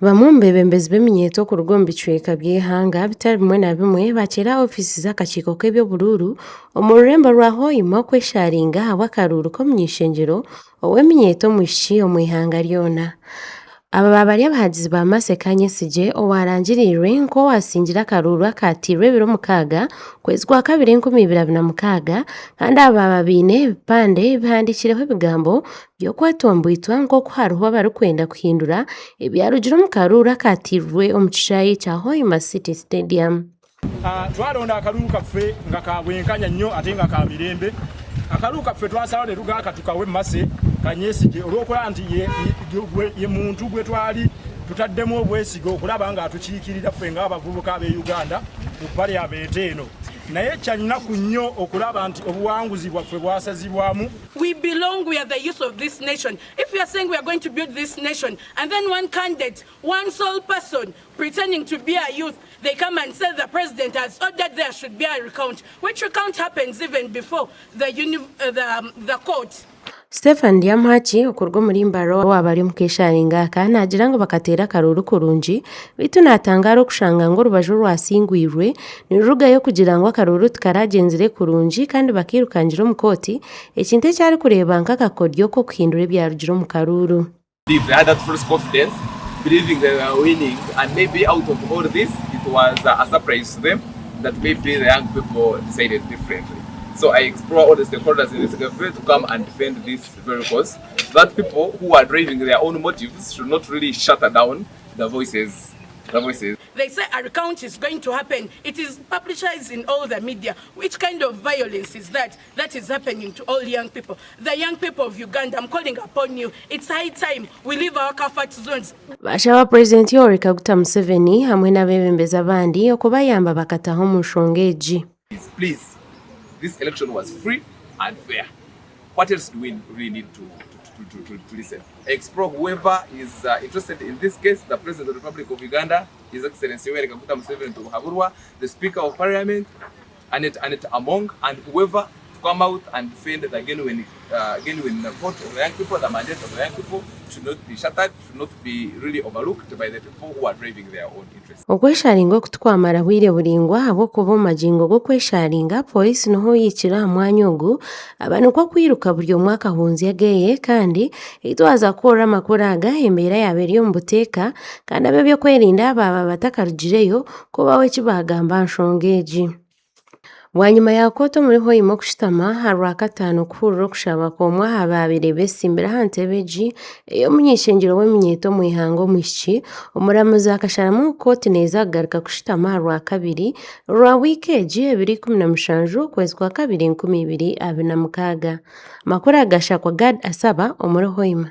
Bamwe mu beebembezi b'eminyeeto ku rugo omu bicweka by'eihanga bitari bimwe na bimwe bakyira ofisi z'akakiiko k'ebyoburuuru omu rurembo rwa Hoima kwesharinga ahabw'akaruuru k'omunyeshengyero ow'eminyeeto omwishiki omu ihanga ryona. Aba bari abahagizi ba Maseka Nyesigye owarangiriirwe nk'owasingira akaruuru akatirwe ebiro 6 kwezi kwa kabiri 2026 kandi aba baine ebipande bihandikireho ebigambo by'okwetombwitwa nk'oku hariho abarikwenda kuhindura ebyarugire omu karuuru akatirwe omu kishaayi kya Hoima City Stadium. Twalonda akalulu kaffe nga ka bwenkanya nnyo ate nga ka mirembe. Akalulu kaffe twasalawo ne tugaaka tukawe Mase Kanyesigye olw'okulaba nti ye muntu gwe twali tutaddemu obwesigo okulaba nga atukiikirira ffe ng'abavubuka ab'e Uganda mu paliyamenti eno. Naye kyanyinaku nnyo okulaba nti obuwanguzi bwaffe bwasazibwamu. We belong, we are the youth of this nation. If we are saying we are going to build this nation and then one candidate, one sole person pretending to be a youth, they come and say the president has ordered there should be a recount, which recount happens even before the court. Stephen Ndiamhachi okurwa muri mbaro abari mu kesharinga nagira ngo bakatera akaruuru kurungi bitu natangara okushanga ngo rubaju rwasingwirwe nirugayo kugira ngo akaruuru tukaragenzire kurungi kandi bakirukangira mu koti ekintu ekyari kureba nk'akakodyo ko kuhindura ebyarugire mu karuuru. They had that first confidence, believing they were winning, and maybe out of all this it was a surprise to them that maybe the young people decided differently. So I explore all the stakeholders in this government to come and defend this very cause. That people who are driving their own motives should not really shut down the voices. They say a recount is going to happen. It is publicized in all the media. Which kind of violence is that? That is happening to all young people. The young people of Uganda, I'm calling upon you. It's high time we leave our comfort zones. Bashawa President Yoweri Kaguta Museveni hamwe n'abeebembezi abandi okubayamba bakataho mu nshongeji. Please. This election was free and fair. What else do we really need to listen? Explore whoever is interested in this case, the President of the Republic of Uganda, His Excellency Yoweri Kaguta Museveni Tumuhaburwa, the Speaker of Parliament, and among, and whoever to come out and defend the genuine vote of the young people, the mandate of the young people should not be shattered, should not be really overlooked by the people who are driving their own interests. Okwesharinga okutwamara bwire buringwa habw'okuba omumagingo g'okwesharinga polisi niho yikira aha mwanya ogu abantu kwakwiruka buri omwe akahunzi ageye kandi itwaza kuhurra amakuru aga embeera yaaba eri omu buteeka kandi ab'ebyokwerinda baaba batakarugireyo kubaho eki bagamba nshonga egi. Bwanyuma ya koto muri Hoima kushitama harwakatano kuhurira okushaba kw'omwe aha babiri besimbira aha ntebe egi ey'omunyeshengyero w'eminyeeto mu ihanga omwishiki omuramuzi akasharamu kooti neeza kugaruka kushitama harwakabiri rwa wiiki egi 27 kwezi kwa kabiri 2026. Amakuru agashakwa Gad Asaba omuri Hoima.